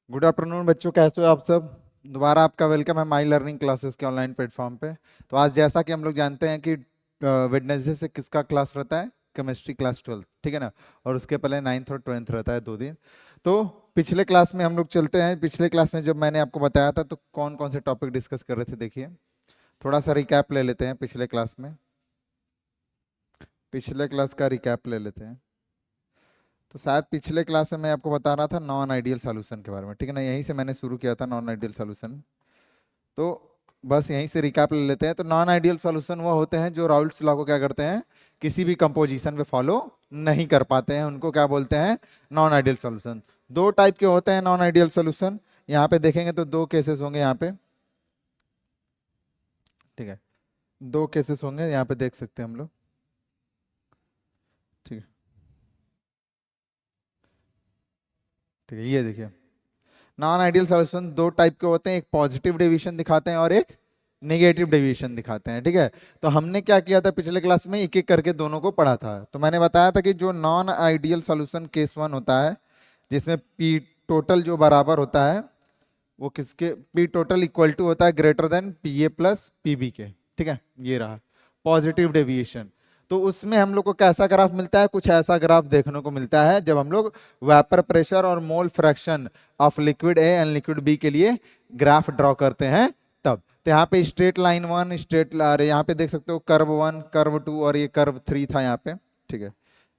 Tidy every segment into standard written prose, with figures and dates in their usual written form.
Good afternoon बच्चों, कैसे हो आप सब। दोबारा आपका वेलकम है माई लर्निंग क्लासेस के ऑनलाइन प्लेटफॉर्म पे। तो आज जैसा कि हम लोग जानते हैं कि वेडनेसडे से किसका क्लास रहता है, केमिस्ट्री क्लास 12, ठीक है ना। और उसके पहले 9th और 10th रहता है 2 दिन। तो पिछले क्लास में हम लोग चलते हैं। पिछले क्लास में जब मैंने आपको बताया था तो कौन कौन से टॉपिक डिस्कस कर रहे थे, देखिए थोड़ा सा रिकैप ले लेते हैं पिछले क्लास में। पिछले क्लास का रिकैप ले लेते हैं। तो शायद पिछले क्लास में मैं आपको बता रहा था नॉन आइडियल सॉल्यूशन के बारे में, ठीक है ना। यहीं से मैंने शुरू किया था नॉन आइडियल सॉल्यूशन। तो बस यहीं से रिकैप ले लेते हैं। तो नॉन आइडियल सॉल्यूशन वो होते हैं जो राउल्ट्स लॉ को क्या करते हैं, किसी भी कंपोजिशन पे फॉलो नहीं कर पाते हैं, उनको क्या बोलते हैं, नॉन आइडियल सॉल्यूशन। दो टाइप के होते हैं नॉन आइडियल सॉल्यूशन। यहाँ पे देखेंगे तो दो केसेस होंगे यहाँ पे, ठीक है। दो केसेस होंगे यहाँ पे, देख सकते हैं हम लोग, ठीक है। ठीक है, ये देखिए नॉन आइडियल सॉल्यूशन दो टाइप के होते हैं, एक पॉजिटिव डेविएशन दिखाते हैं और एक नेगेटिव डेविएशन दिखाते हैं, ठीक है। तो हमने क्या किया था पिछले क्लास में, एक एक करके दोनों को पढ़ा था। तो मैंने बताया था कि जो नॉन आइडियल सॉल्यूशन केस 1 होता है, जिसमें पी टोटल जो बराबर होता है वो किसके, पी टोटल इक्वल टू होता है greater than P A plus P B के, ठीक है। ये रहा पॉजिटिव डेविएशन। तो उसमें हम लोग को कैसा ग्राफ मिलता है, कुछ ऐसा ग्राफ देखने को मिलता है जब हम लोग वेपर प्रेशर और mole fraction of liquid A and liquid B के लिए ग्राफ ड्रॉ करते हैं तब। तो यहाँ पे स्ट्रेट लाइन 1, स्ट्रेट, अरे यहाँ पे देख सकते हो कर्व 1, कर्व 2 और ये कर्व 3 था यहाँ पे, ठीक है।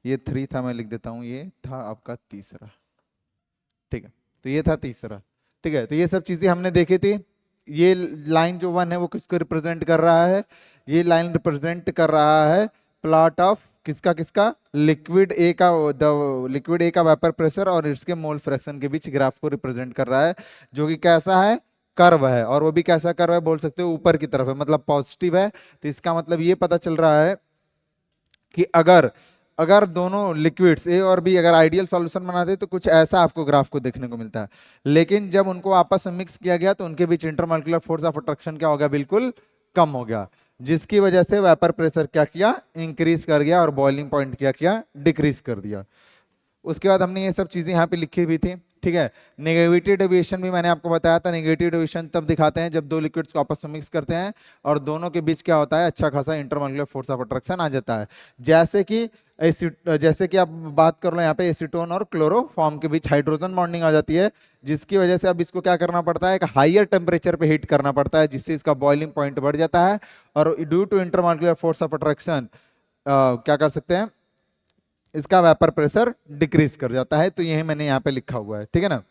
ये 3 था, मैं लिख देता हूँ, ये था आपका तीसरा, ठीक है। तो ये था तीसरा, ठीक है। तो ये सब चीजें हमने देखी थी। ये लाइन जो 1 है वो किसको रिप्रेजेंट कर रहा है, ये लाइन रिप्रेजेंट कर रहा है प्लॉट ऑफ किसका किसका, लिक्विड ए का, लिक्विड ए का वेपर प्रेशर और इसके मोल फ्रैक्शन के बीच ग्राफ को रिप्रेजेंट कर रहा है, जो कि कैसा है, कर्व है। और वो भी कैसा कर्व है, बोल सकते हो ऊपर की तरफ है, मतलब पॉजिटिव है। तो इसका मतलब ये पता चल रहा है कि अगर अगर दोनों लिक्विड्स ए और बी अगर आइडियल सॉल्यूशन बनाते तो कुछ ऐसा आपको ग्राफ को देखने को मिलता है। लेकिन जब उनको आपस में मिक्स किया गया तो उनके बीच इंटरमॉलिक्यूलर फोर्स ऑफ अट्रैक्शन क्या हो गया, बिल्कुल कम हो गया, जिसकी वजह से वेपर प्रेशर क्या किया, इंक्रीज कर गया, और बॉइलिंग पॉइंट क्या किया, डिक्रीज कर दिया। उसके बाद हमने ये सब चीजें यहाँ पे लिखी भी थी, ठीक है। नेगेटिव डेविएशन भी मैंने आपको बताया था। नेगेटिव डेविएशन तब दिखाते हैं जब दो लिक्विड्स को आपस में मिक्स करते हैं और दोनों के बीच क्या होता है, अच्छा खासा इंटरमॉलिक्यूलर फोर्स ऑफ अट्रैक्शन आ जाता है। जैसे कि जैसे कि आप बात कर लो यहाँ पे एसीटोन और क्लोरोफॉर्म के बीच हाइड्रोजन बॉन्डिंग आ जाती है, जिसकी वजह से अब इसको क्या करना पड़ता है, एक हाइयर टेम्परेचर पे हीट करना पड़ता है, जिससे इसका बॉइलिंग पॉइंट बढ़ जाता है। और due to intermolecular force of attraction क्या कर सकते हैं, इसका वेपर प्रेशर डिक्रीज कर जाता है। तो यही मैंने यहाँ पे लिखा हुआ है, ठीक है ना।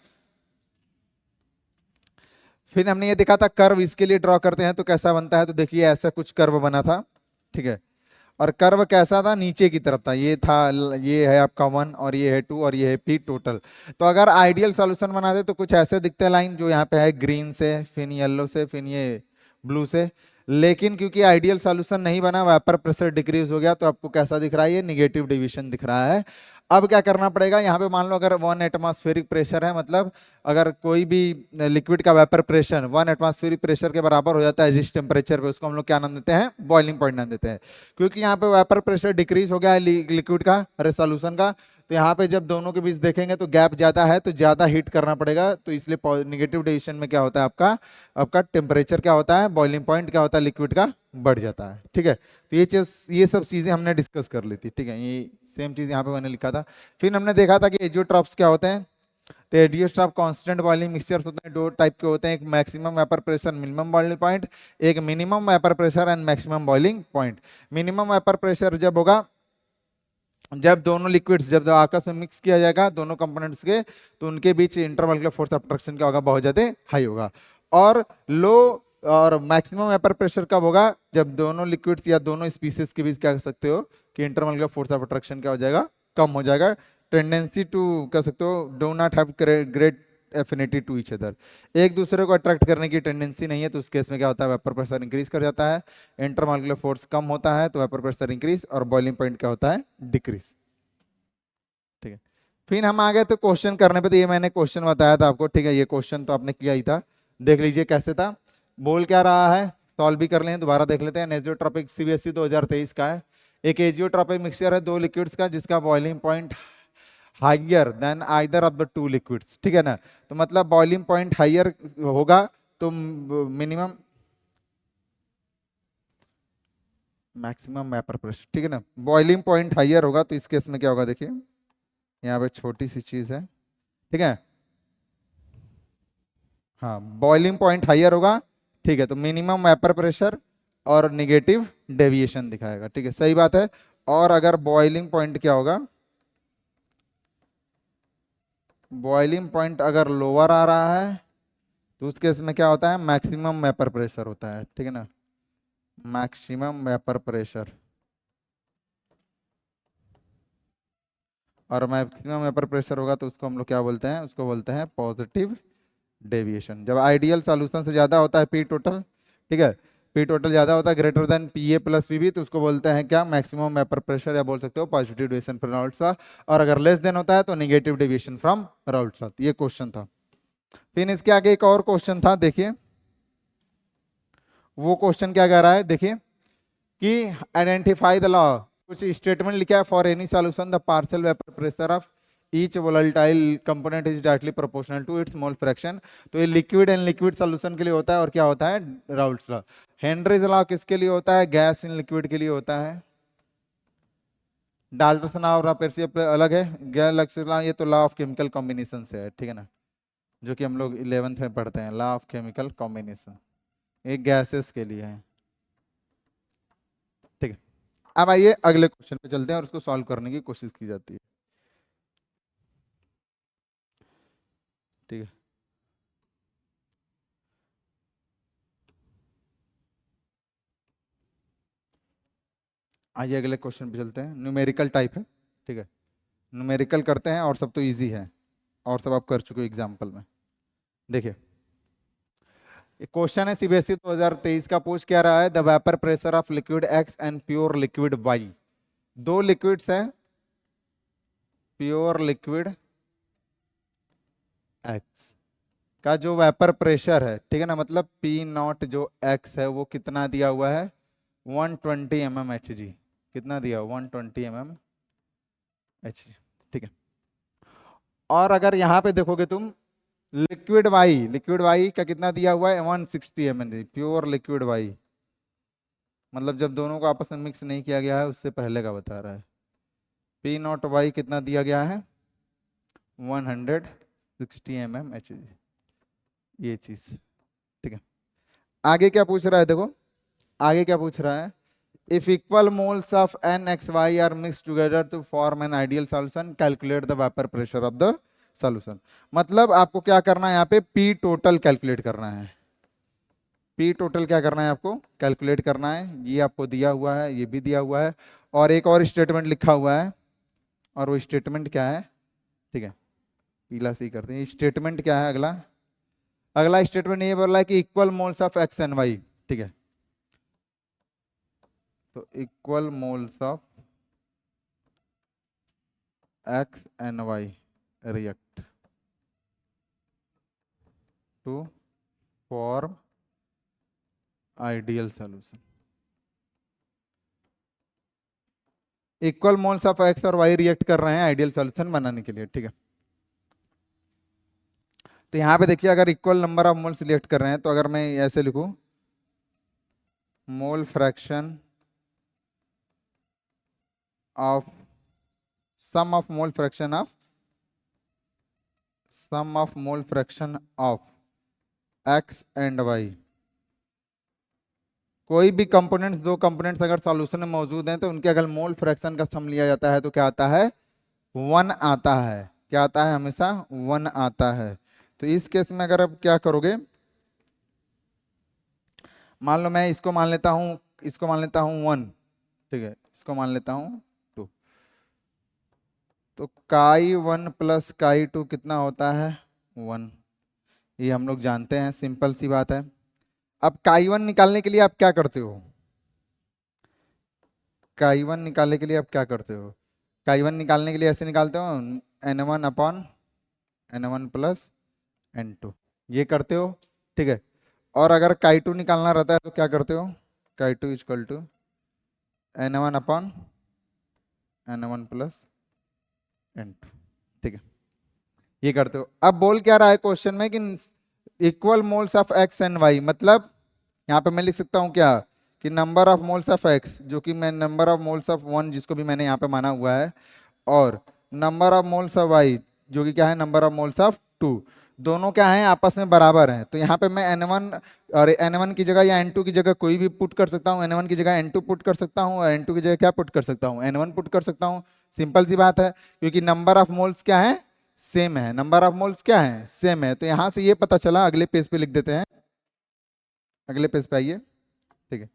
फिर हमने ये देखा था कर्व इसके लिए ड्रॉ करते हैं तो कैसा बनता है, तो देखिए ऐसा कुछ कर्व बना था, ठीक है। और कर्व कैसा था, नीचे की तरफ था, ये था, ये है आपका 1 और ये है 2 और ये है पी टोटल। तो अगर आइडियल सॉल्यूशन बनाते तो कुछ ऐसे दिखते हैं लाइन, जो यहाँ पे है ग्रीन से, फिर येलो से, फिर ये ब्लू से। लेकिन क्योंकि आइडियल सॉल्यूशन नहीं बना, वेपर प्रेशर डिक्रीज हो गया, तो आपको कैसा दिख रहा है, ये निगेटिव डिविएशन दिख रहा है। अब क्या करना पड़ेगा, यहाँ पे मान लो अगर 1 एटमॉस्फेरिक प्रेशर है, मतलब अगर कोई भी लिक्विड का वेपर प्रेशर 1 एटमॉस्फेरिक प्रेशर के बराबर हो जाता है जिस टेम्परेचर पे, उसको हम लोग क्या नाम देते हैं, बॉइलिंग पॉइंट नाम देते हैं। क्योंकि यहाँ पे वेपर प्रेशर डिक्रीज हो गया है लिक्विड का, अरे सॉल्यूशन का, तो यहाँ पे जब दोनों के बीच देखेंगे तो गैप ज्यादा है, तो ज्यादा हीट करना पड़ेगा। तो इसलिए निगेटिव डेविएशन में क्या होता है, आपका आपका टेम्परेचर क्या होता है, बॉइलिंग पॉइंट क्या होता है, लिक्विड का बढ़ जाता है, ठीक है। तो ये चीज, ये सब चीजें हमने डिस्कस कर ली थी, ठीक है। ये सेम चीज यहाँ पे मैंने लिखा था। फिर हमने देखा था कि एजियोट्रॉप्स क्या होते हैं। तो एडियोस्ट्रॉप कांस्टेंट बॉइलिंग मिक्सचर्स होते हैं, दो टाइप के होते हैं, एक maximum vapour pressure minimum boiling point, एक minimum vapour pressure and maximum boiling point. Minimum vapour pressure जब होगा जब दोनों लिक्विड्स जब आपस में मिक्स किया जाएगा दोनों कंपोनेंट्स के, तो उनके बीच इंटरमॉलिक्यूलर फोर्स ऑफ अट्रैक्शन क्या होगा, बहुत ज्यादा हाई होगा। और लो और मैक्सिमम वेपर प्रेशर कब होगा, जब दोनों लिक्विड्स या दोनों स्पीसीज के बीच क्या कर सकते हो कि इंटरमॉलिक्यूलर फोर्स ऑफ अट्रैक्शन क्या हो जाएगा, कम हो जाएगा। टेंडेंसी टू कह सकते हो do not have great affinity to each other, एक दूसरे को अट्रैक्ट करने की टेंडेंसी नहीं है, तो उस केस में क्या होता है, वेपर प्रेशर इंक्रीज कर जाता है, इंटरमॉलिक्यूलर फोर्स कम होता है तो वेपर प्रेशर इंक्रीज, और बॉइलिंग पॉइंट क्या होता है, डिक्रीज, ठीक है। फिर हम आ गए तो क्वेश्चन करने पे, तो ये मैंने क्वेश्चन बताया था आपको, ठीक है। ये क्वेश्चन तो आपने किया ही था, देख लीजिए कैसे था, बोल क्या रहा है, सॉल्व भी कर लें, दोबारा देख लेते हैं। एजियोट्रॉपिक सीबीएसई 2023 का है। एक एजियोट्रॉपिक मिक्सचर है दो लिक्विड्स का जिसका boiling point higher than either of the two liquids, ठीक है ना। तो मतलब बॉइलिंग पॉइंट हाइयर होगा तो मिनिमम मैक्सिमम वेपर प्रेशर, ठीक है ना। बॉइलिंग पॉइंट हाइयर होगा तो इस केस में क्या होगा, देखिए यहाँ पे छोटी सी चीज है, ठीक है। हाँ, बॉइलिंग पॉइंट हाइयर होगा, ठीक है, तो मिनिमम वेपर प्रेशर और निगेटिव डेविएशन दिखाएगा, ठीक है, सही बात है। और अगर बॉइलिंग पॉइंट क्या होगा, बॉइलिंग पॉइंट अगर लोअर आ रहा है तो उस केस में क्या होता है, मैक्सिमम वेपर प्रेशर होता है, ठीक है ना, मैक्सिमम वेपर प्रेशर। और मैक्सिमम वेपर प्रेशर होगा तो उसको हम लोग क्या बोलते हैं, उसको बोलते हैं पॉजिटिव डेविएशन। जब आइडियल सॉल्यूशन से ज्यादा होता है पी टोटल, ठीक है, पी टोटल ज्यादा होता है greater than P A plus P B, तो उसको बोलते हैं क्या, मैक्सिमम वेपर प्रेशर, या बोल सकते हो positive deviation from Raoult law. और अगर लेस देन होता है तो negative deviation from Raoult law. ये क्वेश्चन था। फिर इसके आगे एक और क्वेश्चन था, देखिए वो क्वेश्चन क्या कह रहा है, देखिए कि आइडेंटिफाई द लॉ, कुछ स्टेटमेंट लिखा है, for any solution the partial vapour pressure of each volatile component is directly proportional to its mole fraction. तो ये लिक्विड एंड लिक्विड सॉल्यूशन के लिए होता है, और क्या होता है, राउल्ट्स लॉ। हेनरीज लॉ किसके लिए होता है, गैस इन लिक्विड के लिए होता है। डाल्टन और पेर्सी अलग है, गैलेक्सी लॉ ये तो लॉ ऑफ केमिकल कॉम्बिनेशन से है, ठीक है ना, जो कि हम लोग 11th में पढ़ते हैं, लॉ ऑफ केमिकल कॉम्बिनेशन, ये गैसेस के लिए है, ठीक है। अब आइए अगले क्वेश्चन पे चलते हैं और उसको सॉल्व करने की कोशिश की जाती है, ठीक है। आइए अगले क्वेश्चन पे चलते हैं, न्यूमेरिकल टाइप है, ठीक है, न्यूमेरिकल करते हैं, और सब तो इजी है, और सब आप कर चुके हो एग्जाम्पल में। देखिए क्वेश्चन है सीबीएसई 2023 का, पूछ क्या रहा है, the vapour pressure of liquid X and pure liquid Y. दो लिक्विड्स हैं, प्योर लिक्विड एक्स का जो वेपर प्रेशर है, ठीक है ना, मतलब पी नॉट जो एक्स है वो कितना दिया हुआ है, 120 mm एच जी। कितना दिया, 120 mm एच जी, ठीक है। और अगर यहाँ पे देखोगे तुम, लिक्विड वाई का कितना दिया हुआ है, 160 mm, प्योर लिक्विड वाई, मतलब जब दोनों को आपस में मिक्स नहीं किया गया है उससे पहले का बता रहा है। पी नॉट वाई कितना दिया गया है, 160 mm एच जी, ये चीज, ठीक है। आगे क्या पूछ रहा है, देखो आगे क्या पूछ रहा है, if equal moles of an X Y are mix together to form an ideal solution calculate the vapour pressure of the solution. मतलब आपको क्या करना है, यहाँ पे पी टोटल कैलकुलेट करना है, पी टोटल क्या करना है आपको, कैलकुलेट करना है। ये आपको दिया हुआ है, ये भी दिया हुआ है, और एक और स्टेटमेंट लिखा हुआ है, और वो स्टेटमेंट क्या है, ठीक है, पीला सी करते हैं, स्टेटमेंट क्या है अगला, अगला स्टेटमेंट ये बोल रहा है कि equal moles of X and Y, ठीक है, तो equal moles of X and Y react to form ideal solution. Equal moles of X और वाई रिएक्ट कर रहे हैं आइडियल सॉल्यूशन बनाने के लिए, ठीक है। तो यहाँ पे देखिए अगर equal number of mole select कर रहे हैं तो अगर मैं ऐसे लिखूं, mole fraction of sum of mole fraction of sum of mole fraction of X and Y, कोई भी कंपोनेंट्स, दो कंपोनेंट्स अगर सॉल्यूशन में मौजूद हैं तो उनके अगर मोल फ्रैक्शन का सम लिया जाता है तो क्या आता है, 1 आता है, क्या आता है, हमेशा 1 आता है। तो इस केस में अगर आप क्या करोगे, मान लो मैं इसको मान लेता हूं, इसको मान लेता हूं 1, ठीक है, इसको मान लेता हूं 2, तो काई 1 प्लस काई 2 कितना होता है, 1। ये हम लोग जानते हैं, सिंपल सी बात है। अब काई 1 निकालने के लिए आप क्या करते हो, काई 1 निकालने के लिए आप क्या करते हो, काई 1 निकालने के लिए ऐसे निकालते हो, n1 upon n1 plus n2, ये करते हो, ठीक है। और अगर काई 2 निकालना रहता है तो क्या करते हो, काई 2 equal to n1 upon n1 plus n2, ठीक है, ये करते हो। अब बोल क्या रहा है क्वेश्चन में कि equal moles of X and Y, मतलब यहाँ पे मैं लिख सकता हूँ क्या कि number of moles of X, जो कि मैं number of moles of one जिसको भी मैंने यहाँ पे माना हुआ है, और number of moles of Y जो कि क्या है number of moles of two, दोनों क्या है आपस में बराबर हैं। तो यहाँ पे मैं N1 और N1 की जगह या N2 की जगह कोई भी पुट कर सकता हूँ, N1 की जगह N2 पुट कर सकता हूँ और N2 की जगह क्या पुट कर सकता हूँ, N1 पुट कर सकता हूँ। सिंपल सी बात है, क्योंकि नंबर ऑफ मोल्स क्या है सेम है, नंबर ऑफ मोल्स क्या है सेम है। तो यहाँ से ये पता चला, अगले पेज पे लिख देते हैं, अगले पेज पे आइए। ठीक है,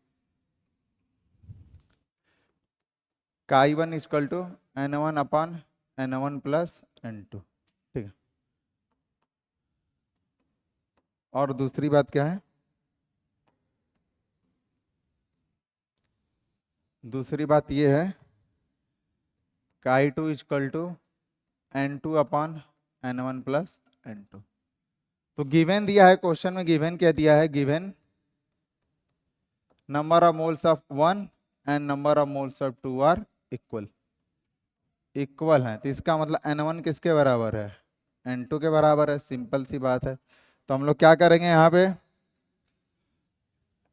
I1 equal to N1 upon N1 plus N2। ठीक है, और दूसरी बात क्या है, दूसरी बात ये है I2 equal to N2 upon N1 plus N2। तो गिवन दिया है क्वेश्चन में, गिवन क्या दिया है, given number of moles of one and number of moles of two are equal, equal है। तो इसका मतलब N1 किसके बराबर है, N2 के बराबर है। सिंपल सी बात है। तो हम लोग क्या करेंगे यहाँ पे,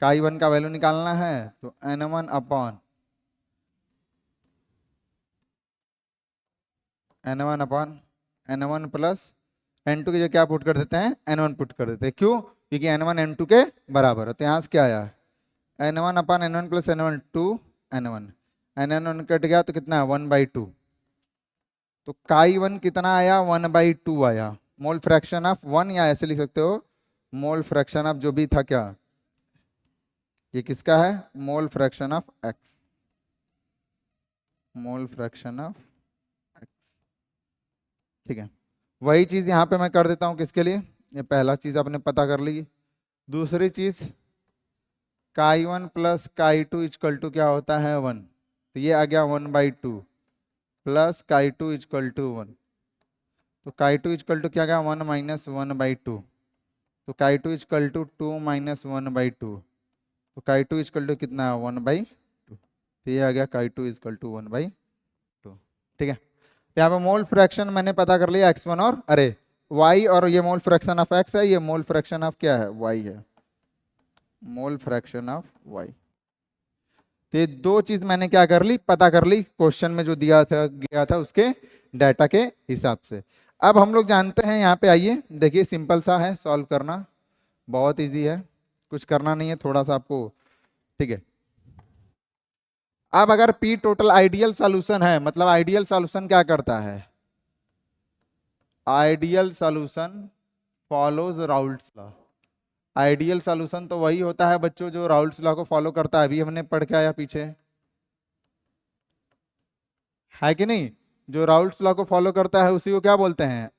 I1 का वैल्यू निकालना है, तो N1 upon N1 plus N2 की जगह क्या पुट कर देते हैं, N1 पुट कर देते हैं। क्यों, क्योंकि N1 N2 के बराबर है। तो यहाँ से क्या आया, N1 upon N1 plus N1 to N1, N1 cut गया तो कितना है 1/2। तो I1 कितना आया 1/2 आया। मोल फ्रैक्शन ऑफ वन, या ऐसे लिख सकते हो मोल फ्रैक्शन ऑफ जो भी था, क्या ये किसका है, मोल fraction of x, mole fraction of x. ठीक है, वही चीज यहाँ पे मैं कर देता हूँ, किसके लिए, ये पहला चीज आपने पता कर ली। दूसरी चीज I1 plus I2 equal to क्या होता है 1, तो ये आ गया 1/2 प्लस I2 इक्वल टू 1। तो I2 इक्वल टू क्या गया 1 माइनस 1/2। तो I2 इक्वल टू 2 माइनस 1/2। तो I2 इक्वल टू कितना 1/2। तो ये आ गया I2 इक्वल टू 1/2। ठीक है, तो यहाँ पे मोल फ्रैक्शन मैंने पता कर लिया x1 और अरे y, और ये मोल फ्रैक्शन ऑफ x है, ये मोल फ्रैक्शन ऑफ क्या है y है, मोल फ्रैक्शन ऑफ y। तो ये दो चीज मैंने क्या कर ली, पता कर ली क्वेश्चन में जो दिया था गया था उसके डाटा के हिसाब से। अब हम लोग जानते हैं, यहाँ पे आइए देखिए, सिंपल सा है सॉल्व करना, बहुत इजी है, कुछ करना नहीं है थोड़ा सा आपको। ठीक है, अब अगर P टोटल आइडियल सॉल्यूशन है, मतलब आइडियल सॉल्यूशन क्या करता है, ideal solution follows Raoult's law. Ideal solution तो वही होता है बच्चों जो राउल्ट्स लॉ को फॉलो करता है, अभी हमने पढ़ के आया पीछे, है कि नहीं, जो राउल्ट्स लॉ को फॉलो करता है उसी को क्या बोलते हैं,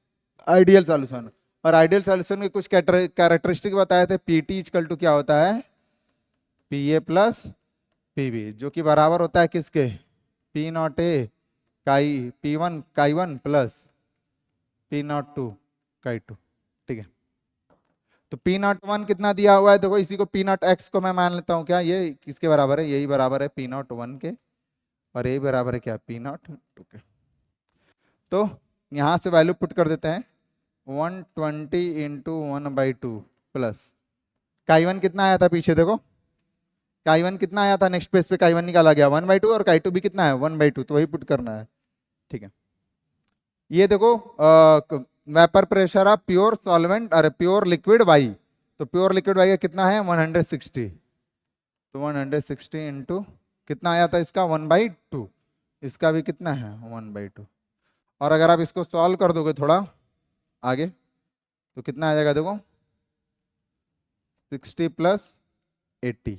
आइडियल सॉल्यूशन। और आइडियल सॉल्यूशन के कुछ कैरेक्टरिस्टिक बताए थे, पीटी इक्वल टू क्या होता है, पीए प्लस पीबी, जो कि बराबर होता है किसके, पी नॉट ए काई P1 प्लस P02 काई 2। ठीक है, तो P01 कितना दिया हुआ है, देखो इसी को P0x को मैं मान लेता हूँ, क्या ये किसके बराबर है, यही बराबर है P01 के, और यही बराबर है क्या P02 के। तो यहाँ से वैल्यू पुट कर देते हैं, 120 इंटू 1/2 प्लस I1 कितना आया था पीछे, देखो I1 कितना आया था, नेक्स्ट पेज पे I1 निकाला गया 1/2, और I2 भी कितना है 1/2, तो वही पुट करना है। ठीक है, ये देखो vapour pressure of pure solvent, अरे प्योर लिक्विड वाई, तो प्योर लिक्विड वाई का कितना है 160। तो 160 इंटू कितना आया था इसका 1/2, इसका भी कितना है 1/2। और अगर आप इसको सॉल्व कर दोगे थोड़ा आगे, तो कितना आ जाएगा देखो 60 प्लस 80,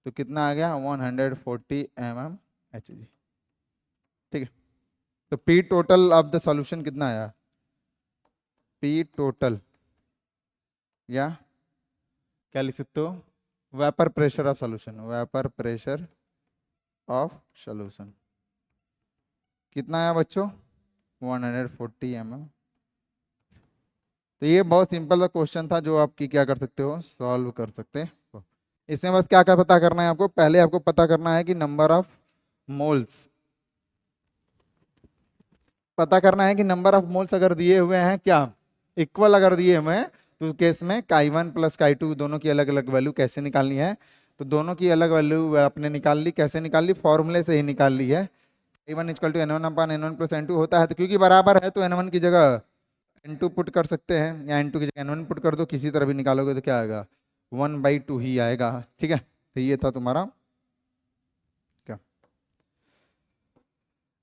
तो कितना आ गया 140 mmHg। ठीक है, तो P total of the solution कितना आया, P टोटल, या क्या लिख सकते हो, vapour pressure of solution, vapour pressure of solution कितना आया बच्चों 140 mm। तो ये बहुत सिंपल सा क्वेश्चन था जो आपकी क्या कर सकते हो, सॉल्व कर सकते हो। इसमें बस क्या क्या पता करना है आपको, पहले आपको पता करना है कि नंबर ऑफ मोल्स, पता करना है कि नंबर ऑफ मोल्स अगर दिए हुए हैं क्या इक्वल अगर दिए हुए हैं तो उस केस में काई वन प्लस काई टू दोनों की अलग अलग वैल्यू कैसे निकालनी है। तो दोनों की अलग वैल्यू आपने निकाल ली, कैसे निकाल ली, फॉर्मूले से ही निकाल ली है। A one equal to n one upon n one plus n two होता है, तो क्योंकि बराबर है तो एन वन की जगह एन टू पुट कर सकते हैं या एन टू की जगह एन वन पुट कर दो, किसी तरह भी निकालोगे तो क्या आएगा 1/2 ही आएगा। ठीक है, तो ये था तुम्हारा क्या।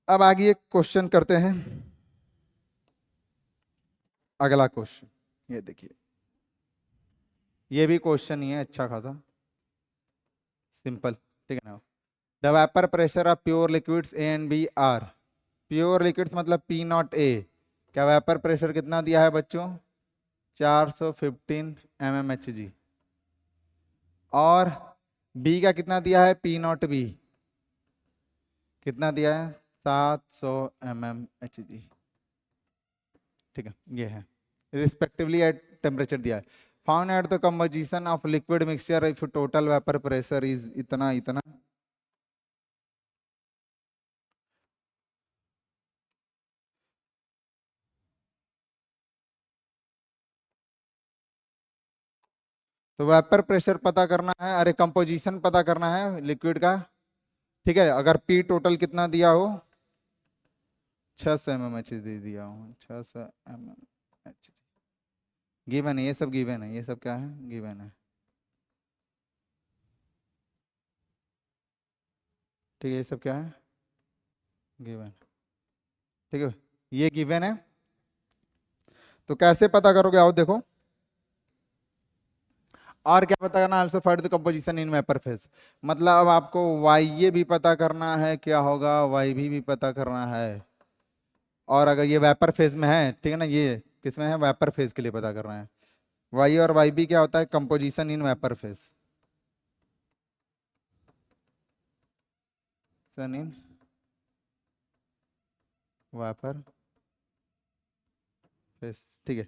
अब आगे एक क्वेश्चन करते हैं, अगला क्वेश्चन ये देखिए, ये भी क्वेश्चन ही है अच्छा खासा सिंपल। ठीक है ना, the vapour pressure of pure liquids A and B are, pure liquids मतलब पी नॉट ए, क्या वेपर प्रेशर कितना दिया है बच्चों 415 mmHg, और बी का कितना दिया है पी नॉट बी कितना दिया है 700 mmHg। ठीक है, ये है रिस्पेक्टिवली एट टेम्परेचर दिया है। Found at the composition of liquid mixture if total vapour pressure is इतना इतना। तो वेपर प्रेशर पता करना है, अरे कंपोजिशन पता करना है लिक्विड का। ठीक है, अगर पी टोटल कितना दिया हो 600 mmHg दे दिया हूँ, 600 mmHg गिवन है, ये सब गिवन है, ये सब क्या है गिवन है। ठीक है, ये सब क्या है गिवन। ठीक है, ये गिवन है, तो कैसे पता करोगे आओ देखो। और क्या पता करना, also find the composition in vapour phase, मतलब अब आपको वाई ये भी पता करना है, क्या होगा वाई भी पता करना है। और अगर ये वेपर फेज में है, ठीक है ना, ये किस में है वेपर फेज के लिए पता करना है। वाई और वाई भी क्या होता है कंपोजिशन इन वेपर फेज, सन इन वेपर फेज। ठीक है,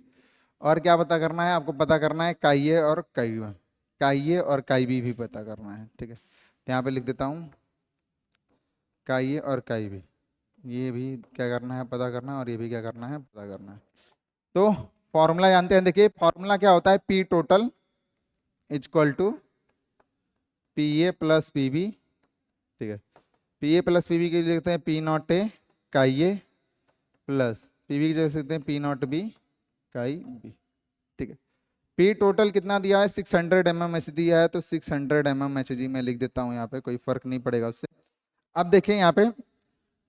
और क्या पता करना है आपको, पता करना है काई ए और काई बी, काई ए और काई बी भी पता करना है। ठीक है, तो यहाँ पे लिख देता हूँ काई ए और काई बी, ये भी क्या करना है पता करना है, और ये भी क्या करना है पता करना है। तो फॉर्मूला जानते हैं, देखिए फॉर्मूला क्या होता है, P total equal to P A plus P B. ठीक है, P A plus P B के लिखते हैं पी नॉट ए काई ए प्लस पी बी की जगह लिखते हैं P naught B chi B. ठीक है, पी टोटल कितना दिया है 600 mmH दिया है, तो 600 mmHg मैं लिख देता हूँ यहाँ पे, कोई फर्क नहीं पड़ेगा उससे। अब देखिए यहाँ पे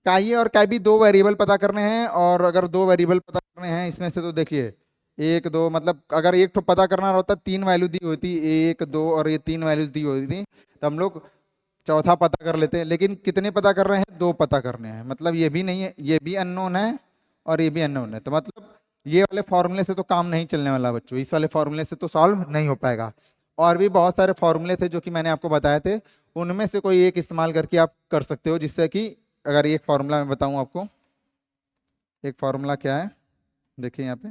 काई ए और काई बी दो वेरिएबल पता करने हैं, और अगर दो वेरिएबल पता करने हैं इसमें से, तो देखिए एक दो मतलब अगर एक तो पता करना होता तीन वैल्यू दी होती, एक दो और ये तीन वैल्यूज दी होती थी, तो हम लोग चौथा पता कर लेते हैं। लेकिन कितने पता कर रहे हैं, दो पता करने हैं, मतलब ये भी नहीं है, ये भी अननोन है और ये भी अननोन है, तो मतलब ये वाले फॉर्मूले से तो काम नहीं चलने वाला बच्चों, इस वाले फॉर्मूले से तो सॉल्व नहीं हो पाएगा। और भी बहुत सारे फॉर्मूले थे जो कि मैंने आपको बताए थे, उनमें से कोई एक इस्तेमाल करके आप कर सकते हो, जिससे कि अगर एक फॉर्मूला मैं बताऊं आपको, एक फॉर्मूला क्या है देखिए यहाँ पे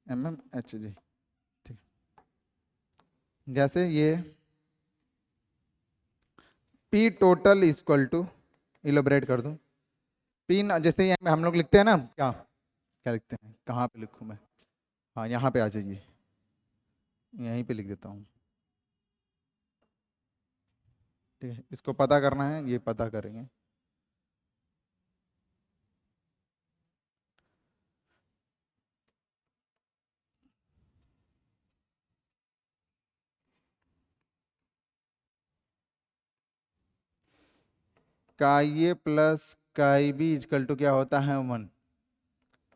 mmHg। ठीक, जैसे ये P total equal to, elaborate कर दूं, P जैसे यहाँ हम लोग लिखते हैं ना, क्या क्या लिखते हैं, कहाँ पे लिखूं मैं, हाँ यहाँ पे आ जाइए, यहीं पे लिख देता हूँ। ठीक है, इसको पता करना है, ये पता करेंगे। Chi a plus chi b equal to क्या होता है 1,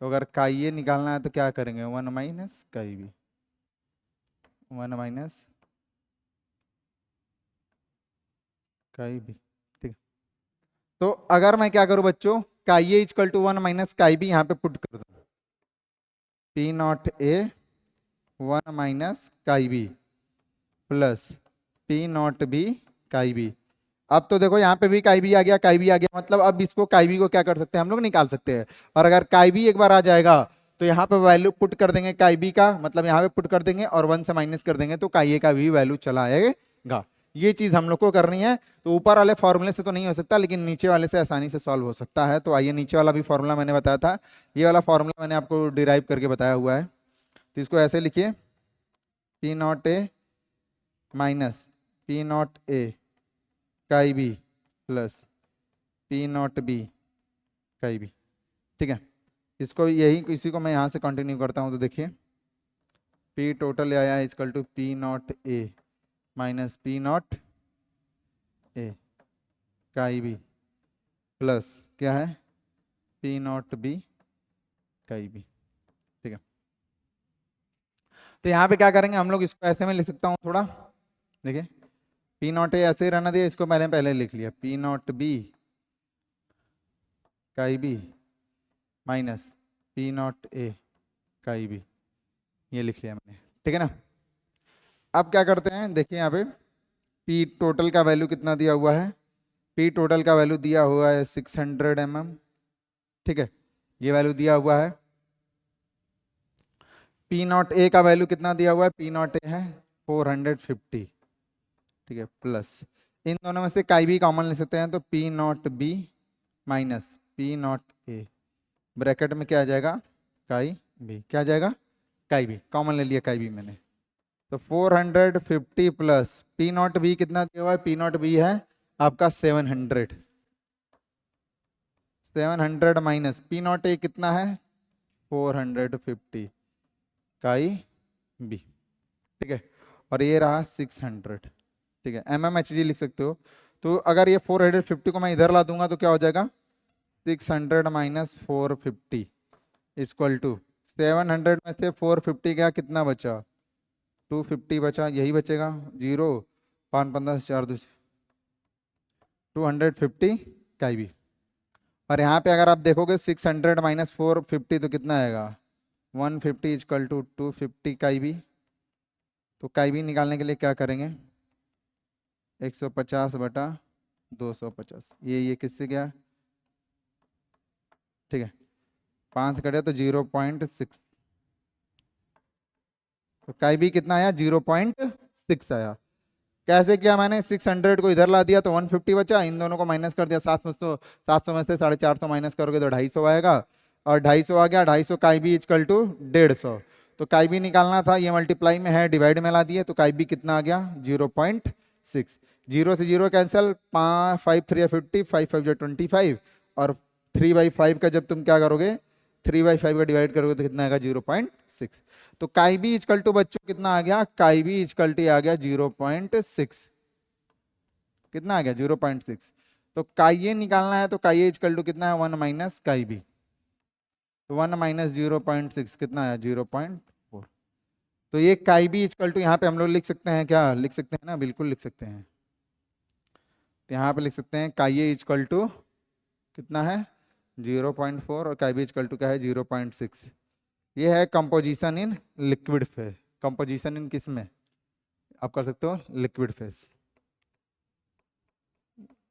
तो अगर काई ए निकालना है तो क्या करेंगे 1 minus chi B, 1 minus chi B. ठीक, तो अगर मैं क्या करूं बच्चों, chi A equal to 1 minus chi B यहाँ पे पुट कर दूं, P naught A 1 minus chi B plus P naught B chi B. अब तो देखो यहाँ पे भी काई बी आ गया, काई बी आ गया, मतलब अब इसको काई बी को क्या कर सकते हैं हम लोग निकाल सकते हैं। और अगर काई बी एक बार आ जाएगा तो यहाँ पे वैल्यू पुट कर देंगे काई बी का, मतलब यहाँ पे पुट कर देंगे और 1 से माइनस कर देंगे, तो काई ए का भी वैल्यू चला आएगा। ये चीज हम लोग को करनी है। तो ऊपर वाले फॉर्मूले से तो नहीं हो सकता, लेकिन नीचे वाले से आसानी से सॉल्व हो सकता है। तो आइए, नीचे वाला भी फॉर्मूला मैंने बताया था, ये वाला फॉर्मूला मैंने आपको डिराइव करके बताया हुआ है। तो इसको ऐसे लिखिए, पी नॉट ए माइनस पी नॉट ए chi B plus P naught B chi B. ठीक है, इसको यही, इसी को मैं यहाँ से कंटिन्यू करता हूँ। तो देखिए, पी टोटल आया है equal to P naught A minus P naught A chi B plus क्या है, P naught B chi B. ठीक है, तो यहाँ पे क्या करेंगे हम लोग, इसको ऐसे में लिख सकता हूँ थोड़ा। देखिए, पी नॉट ए ऐसे ही रहना दिया, इसको मैंने पहले लिख लिया, P naught B chi B minus P naught ए काई बी, ये लिख लिया मैंने। ठीक है ना। अब क्या करते हैं, देखिए यहाँ पे पी टोटल का वैल्यू कितना दिया हुआ है, पी टोटल का वैल्यू दिया हुआ है 600 mm। ठीक है, ये वैल्यू दिया हुआ है। पी नॉट ए का वैल्यू कितना दिया हुआ है, पी नॉट ए है 450। ठीक है, प्लस इन दोनों में से काई बी कॉमन ले सकते हैं, तो P naught B minus P naught ए, ब्रैकेट में क्या आ जाएगा, काई बी। क्या आ जाएगा, काई बी। कॉमन ले लिया काई बी मैंने। तो 450 प्लस पी नॉट बी कितना दिया हुआ है, पी नॉट बी है आपका 700। 700 माइनस पी नॉट ए कितना है 450 काई बी। ठीक है, और ये रहा 600। ठीक है, MMHG लिख सकते हो। तो अगर ये 450 को मैं इधर ला दूंगा तो क्या हो जाएगा, 600 माइनस 450 इक्वल टू 700 में से 450 गया, कितना बचा, 250 बचा, यही बचेगा, जीरो, 5 15 4 2 250 काई बी। और यहाँ पे अगर आप देखोगे 600 माइनस 450 तो कितना आएगा, 150 इक्वल टू 250 काई बी। तो काई बी निकालने के लिए क्या करेंगे, 150 बटा 250, ये किससे गया। ठीक है, 5 कटे तो 0.6, तो काई बी कितना आया, 0.6 आया। कैसे किया मैंने, 600 को इधर ला दिया तो 150 बचा, इन दोनों को माइनस कर दिया, 700 में से 450 माइनस करोगे तो 250 आएगा, और 250 आ गया, 250 काई बी इक्वल टू 150। तो काई बी निकालना था, ये मल्टीप्लाई में है, डिवाइड में ला दिए, तो काई बी कितना आ गया 0.6। 0 से 0 कैंसिल, 5 3 50, 5 5 25, और 3/5 का जब तुम क्या करोगे, 3/5 का डिवाइड करोगे तो कितना आएगा 0.6। तो काई बी इक्वल टू बच्चों कितना आ गया, काई बी इक्वल टू आ गया 0.6। कितना आ गया 0.6। तो काई ए निकालना है, तो काई ए इक्वल टू कितना है, 1 माइनस काई बी। तो 1 माइनस 0.6 कितना आया 0.4। तो ये काई बी इक्वल टू यहाँ पे हम लोग लिख सकते हैं, क्या लिख सकते हैं ना, बिल्कुल लिख सकते हैं। तो यहाँ पे लिख सकते हैं काई ए इक्वल टू कितना है 0.4, और काई बी इक्वल टू क्या है 0.6। ये है composition in liquid phase. Composition in किस में आप कर सकते हो, liquid phase.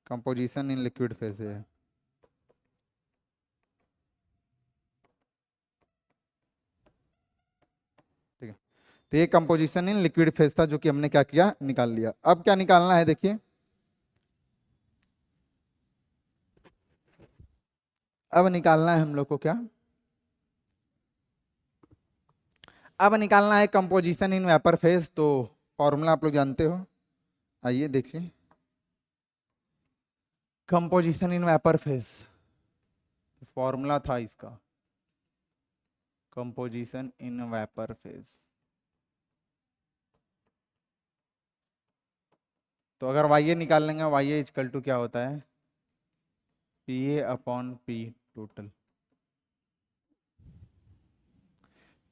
Composition in liquid phase है। ठीक है, तो ये कंपोजिशन इन लिक्विड फेज था, जो कि हमने क्या किया, निकाल लिया। अब क्या निकालना है, देखिए अब निकालना है हम लोग को क्या, अब निकालना है कंपोजिशन इन वेपर फेज। तो फॉर्मूला आप लोग जानते हो, आइए देखिए, composition in vapour phase formula था इसका, कंपोजिशन इन वेपर फेज। तो अगर वाई निकाल लेंगे, वाई इक्वल टू क्या होता है, P A upon P total.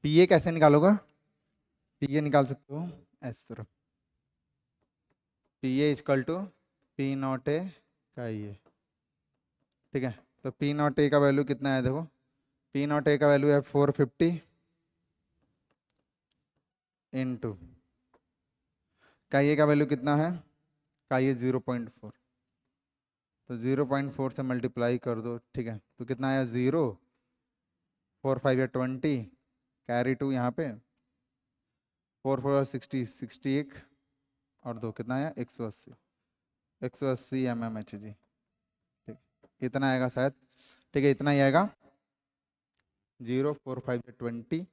P A कैसे निकालोगा, पी ए निकाल सकते हो इस तरह, P A equal to P naught A का ये। ठीक है, तो पी नॉट ए का वैल्यू कितना है, देखो पी नॉट ए का वैल्यू है 450 इंटू का ये का वैल्यू कितना है, का ये 0.4, तो 0.4 से मल्टीप्लाई कर दो। ठीक है, तो कितना आया 0, 4 5 या 20, कैरी 2 यहाँ पे, 4 4 60, 61, और 2 कितना आया 180। 180 mmHg, ठीक, इतना आएगा शायद, ठीक है, इतना ही आएगा, 0 4 5 20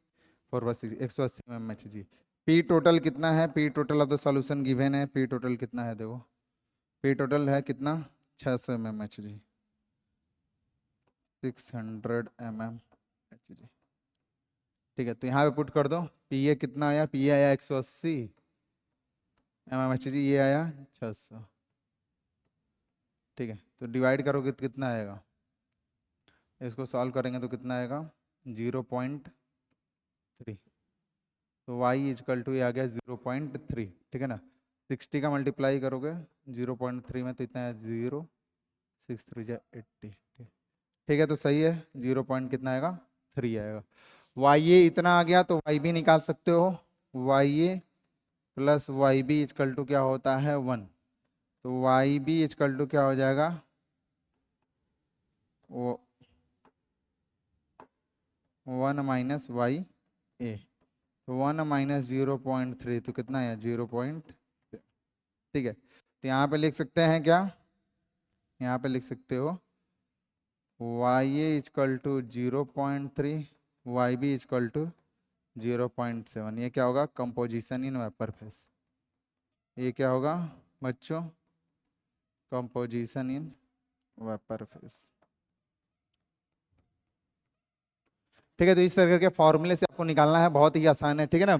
4 180 mmHg। पी टोटल कितना है, P total of the solution given है, पी टोटल कितना है देखो, पी टोटल है कितना, 600 mmHg, 600 mmHg, ठीक है। तो यहाँ पे पुट कर दो, पी ए कितना आया, पी ए आया 180 mmHg, ये आया 600, ठीक है। तो डिवाइड करोगे तो कितना आएगा, इसको सॉल्व करेंगे तो कितना आएगा 0.3, तो y इजकल टू ये आ गया 0.3, ठीक है ना। 60 का मल्टीप्लाई करोगे 0.3 में तो इतना है 0, 6 3 जा 80, ठीक है। तो सही है, 0 पॉइंट कितना आएगा 3 आएगा। वाई ए इतना आ गया तो वाई बी निकाल सकते हो, Y A plus Y B equal to क्या होता है 1, तो वाई बी इजकल टू क्या हो जाएगा, वो 1 माइनस वाई ए, तो 1 माइनस 0.3 तो कितना है 0 पॉइंट, ठीक है। तो यहाँ पे लिख सकते हैं क्या, यहाँ पे लिख सकते हो Y A equal to 0.3, Y B equal to 0.7, ये क्या होगा कंपोजिशन इन वेपर फेस, ये क्या होगा बच्चों कंपोजिशन इन वेपर फेस, ठीक है। तो इस तरह के फॉर्मूले से आपको निकालना है, बहुत ही आसान है, ठीक है ना।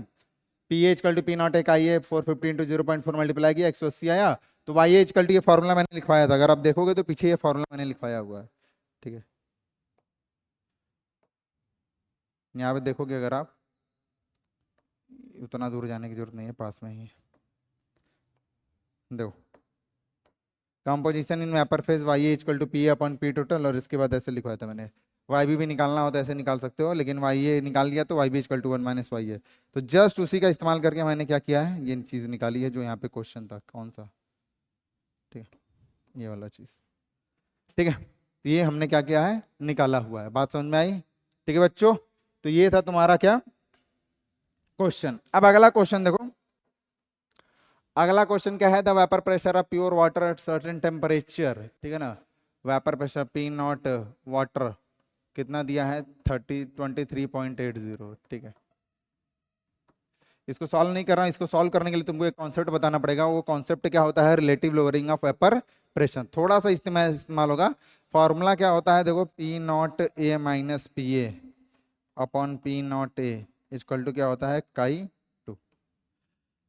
पी एच कल टू पी नॉट एक आई है 450 इंटू 0.4 मल्टीप्लाई किया 180 आया, तो वाई एच कल टू ये फॉर्मूला मैंने लिखवाया था, अगर आप देखोगे तो पीछे ये फॉर्मूला मैंने लिखवाया हुआ है, ठीक है। यहाँ पे देखोगे अगर आप, उतना दूर जाने की जरूरत नहीं है, पास में ही है, देखो composition in vapour phase y equal to p upon P total, और इसके बाद ऐसे लिखवाया था मैंने, वाई बी भी निकालना हो तो ऐसे निकाल सकते हो, लेकिन वाई ए निकाल लिया तो Y B equal to 1 minus Y है, तो जस्ट उसी का इस्तेमाल करके मैंने क्या किया है, ये चीज़ निकाली है जो यहाँ पे क्वेश्चन था, कौन सा, ठीक है, ये वाला चीज़, ठीक है। तो ये हमने क्या किया है, निकाला हुआ है, बात समझ में आई, ठीक है बच्चों। तो ये था तुम्हारा क्या क्वेश्चन। अब अगला क्वेश्चन देखो, अगला क्वेश्चन क्या है, the vapour pressure of pure water at certain temperature, ठीक है ना, vapour pressure P not water कितना दिया है 23.80, ठीक है। इसको सॉल्व नहीं कर रहा हूं, इसको सॉल्व करने के लिए तुमको एक कॉन्सेप्ट बताना पड़ेगा, वो कॉन्सेप्ट क्या होता है, relative lowering of vapour pressure, थोड़ा सा इस्तेमाल होगा। फॉर्मूला क्या होता है देखो, P naught A minus P A upon P naught A equal to क्या होता है काई 2,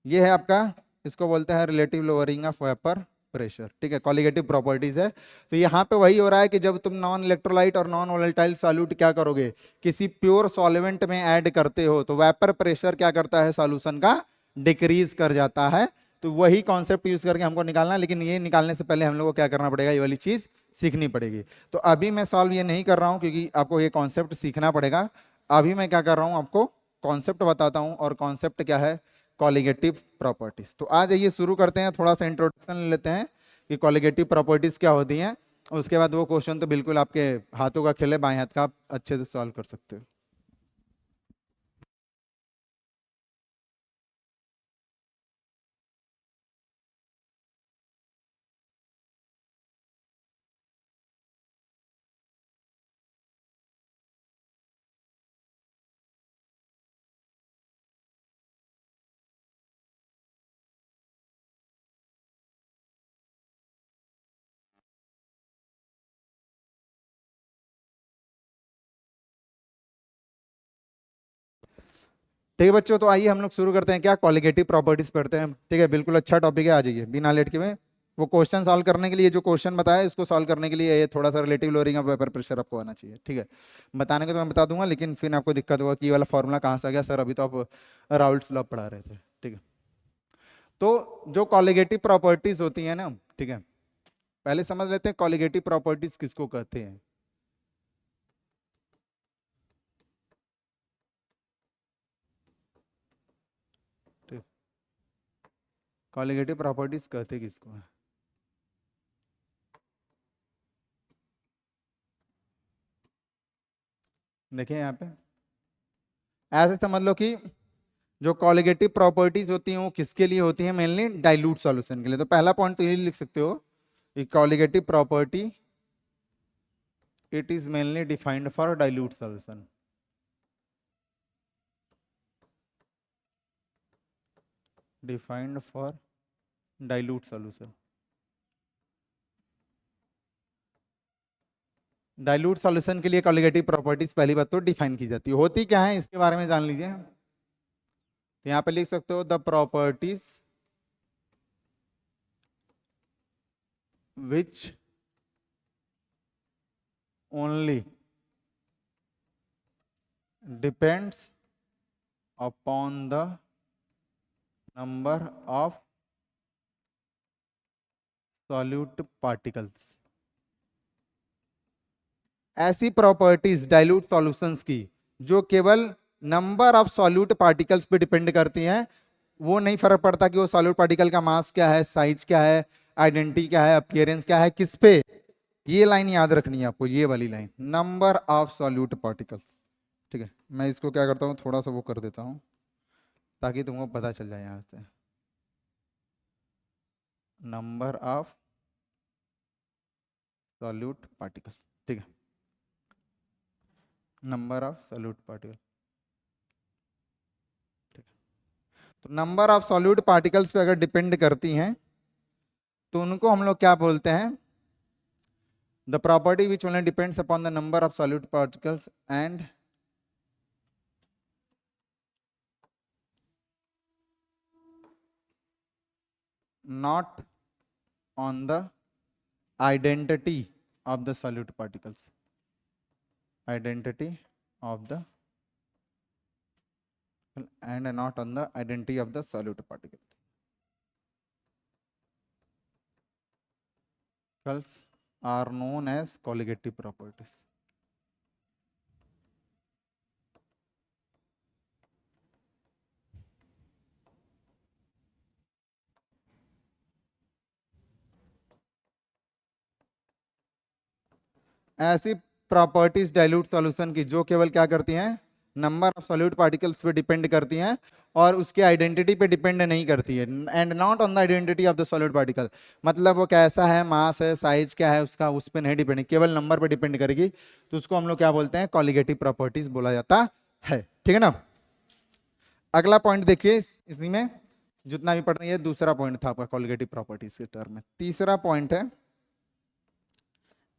ये है आपका, इसको बोलते हैं relative lowering of vapour pressure, ठीक है, कॉलिगेटिव प्रॉपर्टीज है। तो यहाँ पे वही हो रहा है कि जब तुम नॉन इलेक्ट्रोलाइट और नॉन वोलेटाइल सॉल्यूट क्या करोगे, किसी प्योर सॉल्वेंट में ऐड करते हो, तो वेपर प्रेशर क्या करता है, सॉल्यूशन का डिक्रीज कर जाता है। तो वही कॉन्सेप्ट यूज करके हमको निकालना है, लेकिन ये निकालने से पहले हम लोग को क्या करना पड़ेगा, ये वाली चीज सीखनी पड़ेगी। तो अभी मैं सॉल्व ये नहीं कर रहा हूँ क्योंकि आपको ये कॉन्सेप्ट सीखना पड़ेगा। अभी मैं क्या कर रहा हूँ, आपको कॉन्सेप्ट बताता हूँ, और कॉन्सेप्ट क्या है, कॉलिगेटिव प्रॉपर्टीज। तो आ जाइए शुरू करते हैं, थोड़ा सा इंट्रोडक्शन ले लेते हैं कि कॉलिगेटिव प्रॉपर्टीज क्या होती हैं, उसके बाद वो क्वेश्चन तो बिल्कुल आपके हाथों का खेल है, बाएं हाथ का, आप अच्छे से सॉल्व कर सकते हो। ठीक है बच्चों, तो आइए हम लोग शुरू करते हैं, क्या कॉलिगेटिव प्रॉपर्टीज पढ़ते हैं, ठीक है। बिल्कुल अच्छा टॉपिक है, आ जाइए बिना लेट के। में वो क्वेश्चन सॉल्व करने के लिए, जो क्वेश्चन बताया उसको सॉल्व करने के लिए ये थोड़ा सा relative lowering of vapour pressure आपको आना चाहिए, ठीक है। बताने को तो मैं बता दूंगा, लेकिन फिर आपको दिक्कत होगा कि ये वाला फॉर्मूला कहाँ से आ गया सर, अभी तो आप राउल्ट्स लॉ पढ़ा रहे थे, ठीक है। तो जो कॉलिगेटिव प्रॉपर्टीज होती है ना, ठीक है, पहले समझ लेते हैं कॉलिगेटिव प्रॉपर्टीज किसको कहते हैं। कॉलिगेटिव प्रॉपर्टीज कहते किसको है, देखिए यहाँ पे ऐसे समझ लो कि जो कॉलिगेटिव प्रॉपर्टीज होती हैं वो किसके लिए होती हैं, मेनली डाइल्यूट सॉल्यूशन के लिए। तो पहला पॉइंट तो ये लिख सकते हो colligative property it is mainly defined for dilute solution. Defined for dilute solution. Dilute solution के लिए कॉलिगेटिव प्रॉपर्टीज पहली बात तो डिफाइन की जाती है, होती क्या है इसके बारे में जान लीजिए। तो यहां पे लिख सकते हो the properties which only depends upon the number of solute particles. ऐसी प्रॉपर्टीज डाइल्यूट सॉल्यूशंस की जो केवल नंबर ऑफ सॉल्यूट पार्टिकल्स पे डिपेंड करती हैं, वो नहीं फर्क पड़ता कि वो सॉल्यूट पार्टिकल का मास क्या है, साइज क्या है, आइडेंटिटी क्या है, अपीयरेंस क्या है, किस पे। ये लाइन याद रखनी है आपको, ये वाली line, number of solute particles. ठीक है, मैं इसको क्या करता हूँ, थोड़ा सा वो कर देता हूँ ताकि तुमको पता चल जाए यहाँ से। नंबर ऑफ सॉल्यूट पार्टिकल्स, ठीक है, नंबर ऑफ सॉल्यूट पार्टिकल। तो नंबर ऑफ सॉल्यूट पार्टिकल्स पे अगर डिपेंड करती हैं तो उनको हम लोग क्या बोलते हैं, the property which only depends upon the number of solute particles and not on the identity of the solute particles, identity of the and not on the identity of the solute particles are known as colligative properties. ऐसी properties dilute solution की जो केवल क्या करती हैं, number of solute particles पे depend करती हैं और उसके आइडेंटिटी पे डिपेंड नहीं करती है, and not on the identity of the solute particle. मतलब वो कैसा है, मास है, साइज क्या है उसका, उस पर नहीं डिपेंड, केवल नंबर पे डिपेंड करेगी, तो उसको हम लोग क्या बोलते हैं, कॉलिगेटिव प्रॉपर्टीज बोला जाता है। ठीक है ना। अगला पॉइंट देखिए, इसी में जितना भी पढ़ रही है, दूसरा पॉइंट था आपका कॉलिगेटिव प्रॉपर्टीज के टर्म में। तीसरा पॉइंट है,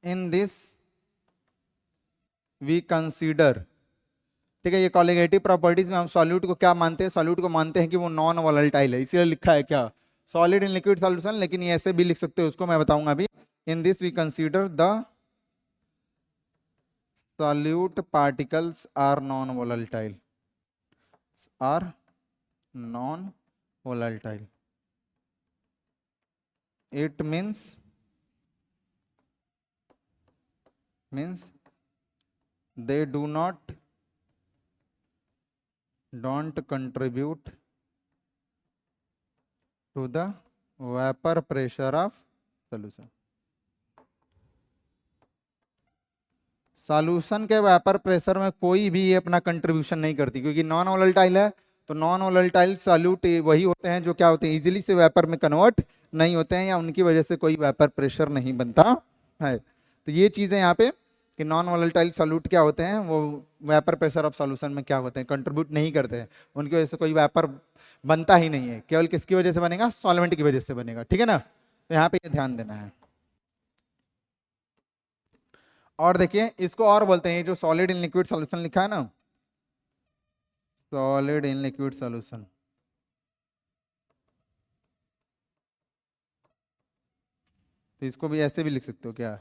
इन दिस वी कंसीडर, ठीक है, ये कॉलिगेटिव प्रॉपर्टीज में हम सॉल्यूट को क्या मानते हैं, सॉल्यूट को मानते हैं कि वो नॉन वोलेटाइल है, इसीलिए लिखा है क्या, सॉलिड इन लिक्विड सॉल्यूशन, लेकिन ये ऐसे भी लिख सकते हो, उसको मैं बताऊंगा अभी। In this we consider the solute particles are non volatile, are non volatile. It means they do not don't contribute to the vapor pressure of solution। Solution के वेपर प्रेशर में कोई भी अपना कंट्रीब्यूशन नहीं करती, क्योंकि नॉन वोलेटाइल है, तो नॉन वोलेटाइल सॉल्यूट वही होते हैं जो क्या होते हैं, इजीली से वेपर में कन्वर्ट नहीं होते हैं, या उनकी वजह से कोई वेपर प्रेशर नहीं बनता है। तो ये चीजें यहाँ पे कि नॉन वोलेटाइल सॉल्यूट क्या होते हैं, वो वेपर प्रेशर ऑफ सॉल्यूशन में क्या होते हैं, कंट्रीब्यूट नहीं करते हैं, उनकी वजह से कोई वेपर बनता ही नहीं है, केवल किसकी वजह से बनेगा, सॉल्वेंट की वजह से बनेगा। ठीक है ना, तो यहाँ पे ये ध्यान देना है। और देखिए इसको और बोलते हैं, जो सॉलिड इन लिक्विड सॉल्यूशन लिखा है ना, सॉलिड इन लिक्विड सॉल्यूशन, तो इसको भी ऐसे भी लिख सकते हो क्या,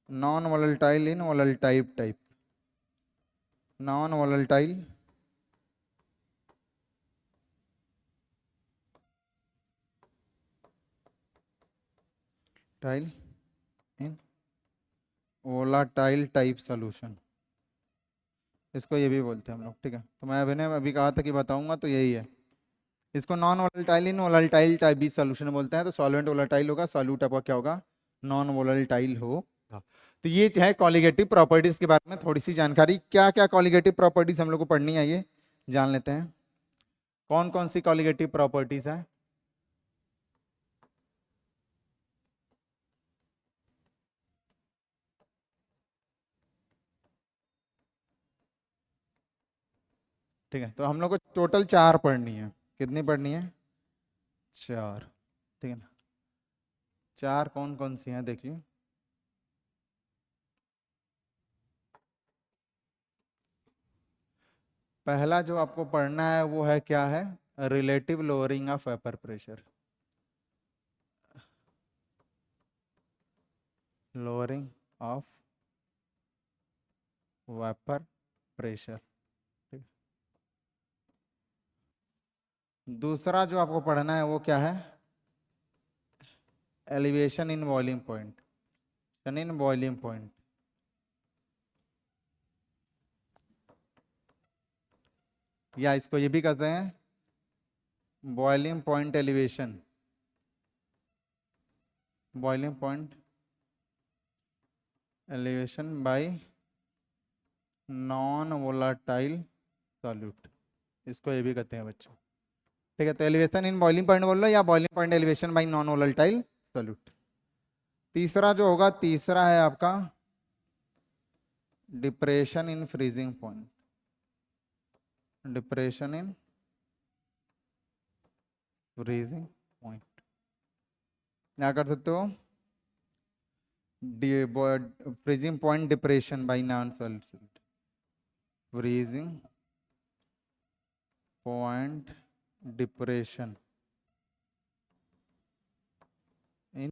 non volatile in volatile type, non volatile tile in volatile type solution, इसको ये भी बोलते हैं हम लोग। ठीक है, तो मैं अभी कहा था कि बताऊंगा, तो यही है, इसको non volatile in volatile type भी सॉल्यूशन बोलते हैं। तो सॉल्वेंट वोलेटाइल होगा, सॉल्यूट आपका क्या होगा, नॉन वोलेटाइल होगा। तो ये है कॉलिगेटिव प्रॉपर्टीज के बारे में थोड़ी सी जानकारी। क्या क्या कॉलिगेटिव प्रॉपर्टीज हम लोग को पढ़नी है, ये जान लेते हैं। कौन कौन सी कॉलिगेटिव प्रॉपर्टीज है, ठीक है, तो हम लोग को टोटल 4 पढ़नी है। कितनी पढ़नी है? 4। ठीक है ना। 4 कौन कौन सी हैं देखिए। पहला जो आपको पढ़ना है वो है क्या है? Relative lowering of vapour pressure. Lowering of vapour pressure. दूसरा जो आपको पढ़ना है वो क्या है? Elevation in boiling point. In boiling point, या इसको ये भी कहते हैं boiling point elevation. Boiling point elevation bye non volatile solute, इसको ये भी कहते हैं बच्चों। ठीक है, तो एलिवेशन इन बॉइलिंग पॉइंट बोल लो या boiling point elevation bye non volatile solute. तीसरा जो होगा, तीसरा है आपका depression in freezing point. Depression in freezing point, क्या कर सकते हो? Freezing point depression bye non solute. Freezing point depression in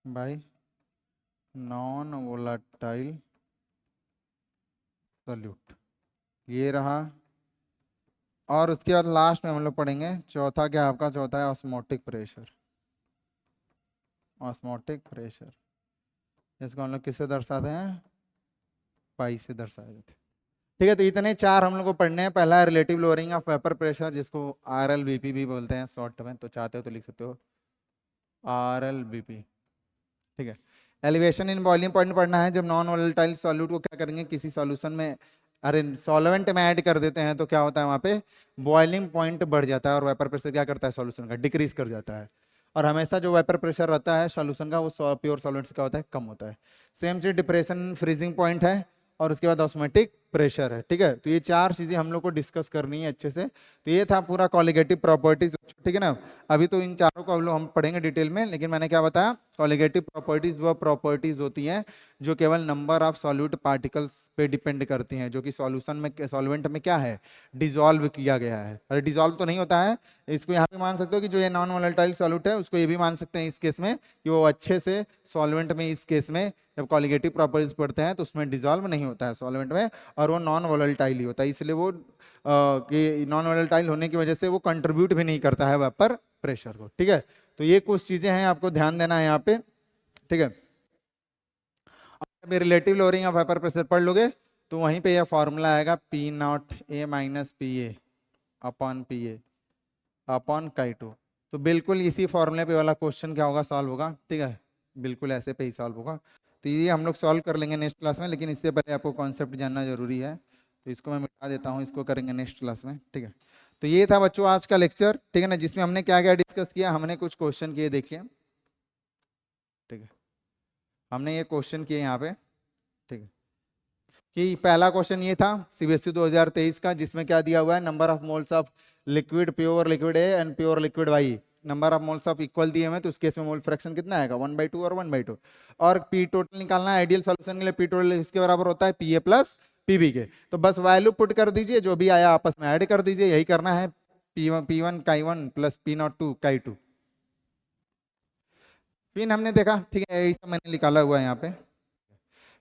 by non volatile solute, ये रहा। और उसके बाद लास्ट में हम लोग पढ़ेंगे चौथा, क्या आपका चौथा है? Osmotic pressure. ऑस्मोटिक प्रेशर, इसको हम लोग किससे दर्शाते हैं? पाई से दर्शाए जाते हैं। ठीक है, तो इतने 4 हम लोग को पढ़ने हैं। पहला है relative lowering of vapour pressure, जिसको RLBP भी बोलते हैं शॉर्ट में, तो चाहते हो तो लिख सकते हो RLBP। ठीक है, एलिवेशन इन बॉइलिंग पॉइंट पढ़ना है। जब नॉन वोलेटाइल सॉल्यूट को क्या करेंगे, किसी सॉल्यूशन में, अरे सॉल्वेंट में ऐड कर देते हैं, तो क्या होता है वहां पे? बॉइलिंग पॉइंट बढ़ जाता है और वेपर प्रेशर क्या करता है? सॉल्यूशन का डिक्रीज कर जाता है। और हमेशा जो वेपर प्रेशर रहता है सॉल्यूशन का, वो प्योर सॉल्वेंट से क्या होता है? कम होता है। सेम चीज डिप्रेशन फ्रीजिंग पॉइंट है, और उसके बाद ऑस्मोटिक प्रेशर है। ठीक है, तो ये 4 चीजें हम लोग को डिस्कस करनी है अच्छे से। तो ये था पूरा कॉलिगेटिव प्रॉपर्टीज। ठीक है ना। अभी तो इन चारों को हम पढ़ेंगे डिटेल में, लेकिन मैंने क्या बताया? कॉलिगेटिव प्रॉपर्टीज वो प्रॉपर्टीज होती हैं जो केवल नंबर ऑफ सॉल्यूट पार्टिकल्स पे डिपेंड करती हैं, जो कि सॉल्यूशन में, सॉल्वेंट में क्या है? डिसॉल्व किया गया है। अरे डिसॉल्व तो नहीं होता है, इसको यहाँ पे मान सकते हो कि जो ये नॉन वोलेटाइल सॉल्यूट है, उसको ये भी मान सकते हैं इस केस में कि वो अच्छे से सॉल्वेंट में, इस केस में जब कॉलिगेटिव प्रॉपर्टीज पढ़ते हैं तो उसमें डिसॉल्व नहीं होता है सॉल्वेंट में, और वो नॉन वोलेटाइल ही होता है। इसलिए वो कि नॉन वोलेटाइल होने की वजह से वो कंट्रीब्यूट भी नहीं करता है वेपर प्रेशर को। ठीक है, तो ये कुछ चीजें हैं, आपको ध्यान देना है यहाँ पे। ठीक है, अभी relative lowering of vapour pressure पढ़ लोगे तो वहीं पे यह फॉर्मूला आएगा P0A minus PA upon PA upon Chi2। तो बिल्कुल इसी फॉर्मूले पे वाला क्वेश्चन क्या होगा? सॉल्व होगा। ठीक है, बिल्कुल ऐसे पे ही सॉल्व होगा। तो ये हम लोग सॉल्व कर लेंगे नेक्स्ट क्लास में, लेकिन इससे पहले आपको कॉन्सेप्ट जानना जरूरी है, तो इसको मैं मिटा देता हूँ, इसको करेंगे नेक्स्ट क्लास में। ठीक है, तो ये था बच्चों आज का लेक्चर। ठीक है ना, जिसमें हमने क्या क्या डिस्कस किया, हमने कुछ क्वेश्चन किए, देखिए। ठीक है, हमने ये क्वेश्चन किए यहाँ पे। ठीक है, कि पहला क्वेश्चन ये था CBSE 2023 का, जिसमें क्या दिया हुआ है? Number of moles of liquid, pure liquid A and pure liquid Y। Number of moles of equal दिए हुए, तो उस केस में मोल फ्रैक्शन कितना आएगा? 1/2 और 1/2। और पी टोटल निकालना है आइडियल सॉल्यूशन के लिए। पी टोटल इसके बराबर होता है PA प्लस PB के। तो बस वैल्यू पुट कर दीजिए, जो भी आया आपस में ऐड कर दीजिए, यही करना है। P1 Chi1 plus P02 Chi2। फिर हमने देखा, ठीक है, यही सब मैंने निकाला हुआ है यहाँ पे।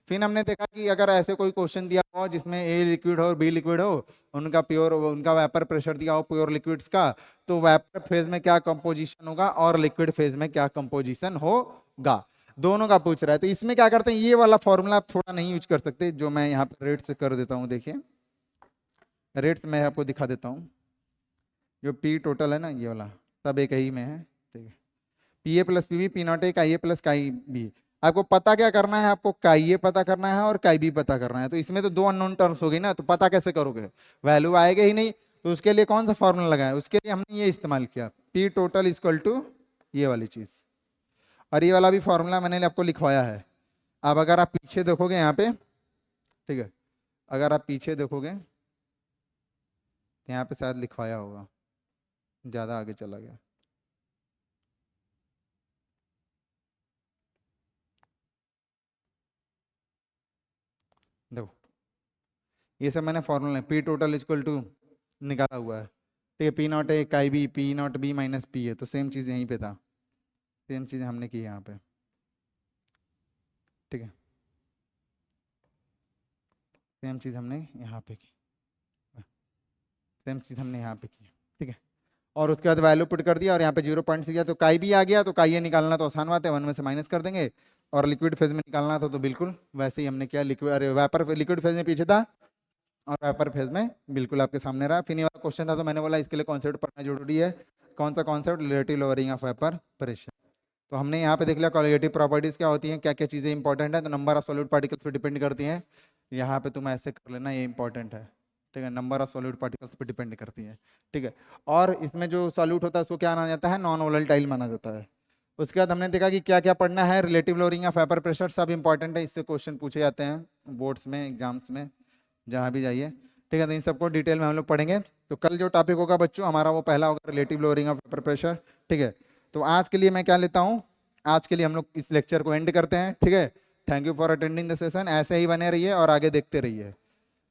फिर हमने देखा कि अगर ऐसे कोई क्वेश्चन दिया हो जिसमें A लिक्विड हो और B लिक्विड हो, उनका प्योर, उनका वेपर प्रेशर दिया हो प्योर लिक्विड्स का, तो वेपर फेज में क्या कंपोजिशन होगा और लिक्विड फेज में क्या कंपोजिशन होगा, दोनों का पूछ रहा है। तो इसमें क्या करते हैं, ये वाला फॉर्मूला आप थोड़ा नहीं यूज कर सकते, जो मैं यहाँ पे रेट से कर देता हूँ। देखिए रेट्स मैं आपको दिखा देता हूँ। जो पी टोटल है ना, ये वाला सब एक ही में है। ठीक है, PA plus PB P0A Chi A plus Chi B। आपको पता क्या करना है? आपको Chi A पता करना है और Chi B पता करना है। तो इसमें तो 2 अननोन टर्म्स हो गई ना, तो पता कैसे करोगे? वैल्यू आएगा ही नहीं। तो उसके लिए कौन सा फॉर्मूला लगाया? उसके लिए हमने ये इस्तेमाल किया, P टोटल इक्वल टू ये वाली चीज। और ये वाला भी फॉर्मूला मैंने आपको लिखवाया है। अब अगर आप पीछे देखोगे यहाँ पे, ठीक है, अगर आप पीछे देखोगे तो यहाँ पे शायद लिखवाया होगा, ज़्यादा आगे चला गया। देखो ये सब मैंने formula P total equal to निकाला हुआ है, ठीक है। पी नॉट ए chi B, P naught B minus P है, तो सेम चीज़ यहीं पे था, सेम चीज़ हमने की यहाँ पे, ठीक है, सेम चीज़ हमने यहाँ पे की, सेम चीज़ हमने यहाँ पे की, ठीक है। और उसके बाद वैल्यू पुट कर दिया और यहाँ पे 0.6 गया, तो काई भी आ गया, तो काई ये निकालना तो आसान बात है, 1 में से माइनस कर देंगे। और लिक्विड फेज में निकालना था तो बिल्कुल वैसे ही हमने किया, लिक्विड अरे वेपर लिक्विड फेज में पीछे था और वेपर फेज में बिल्कुल आपके सामने रहा। फिर ये वाला क्वेश्चन था तो मैंने बोला इसके लिए कॉन्सेप्ट पढ़ना जरूरी है। कौन सा concept? Relative lowering of vapour pressure. तो हमने यहाँ पे देख लिया क्वालिटेटिव प्रॉपर्टीज क्या होती हैं, क्या क्या चीज़ें इंपॉर्टेंट है, तो नंबर ऑफ सॉलिड पार्टिकल्स पे डिपेंड करती हैं। यहाँ पे तुम ऐसे कर लेना, ये इंपॉर्टेंट है, ठीक है, नंबर ऑफ सॉलिड पार्टिकल्स पे डिपेंड करती है, ठीक है। और इसमें जो सॉल्यूट होता है उसको क्या माना जाता है? नॉन वोलेटाइल माना जाता है। उसके बाद हमने देखा कि क्या क्या पढ़ना है, relative lowering of vapour pressure सब इंपॉर्टेंट है, इससे क्वेश्चन पूछे जाते हैं बोर्ड्स में, एग्जाम्स में, जहाँ भी जाइए, ठीक है। तो इन सबको डिटेल में हम लोग पढ़ेंगे। तो कल जो टॉपिक होगा बच्चों हमारा वो पहला होगा relative lowering of vapour pressure, ठीक है। तो आज के लिए मैं क्या लेता हूँ, आज के लिए हम लोग इस लेक्चर को एंड करते हैं, ठीक है। Thank you for attending the session. ऐसे ही बने रहिए और आगे देखते रहिए,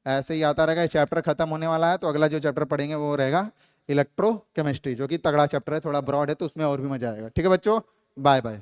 ऐसे ही आता रहेगा। चैप्टर खत्म होने वाला है तो अगला जो चैप्टर पढ़ेंगे वो रहेगा इलेक्ट्रोकेमिस्ट्री, जो कि तगड़ा चैप्टर है, थोड़ा ब्रॉड है, तो उसमें और भी मजा आएगा, ठीक है बच्चों। Bye bye.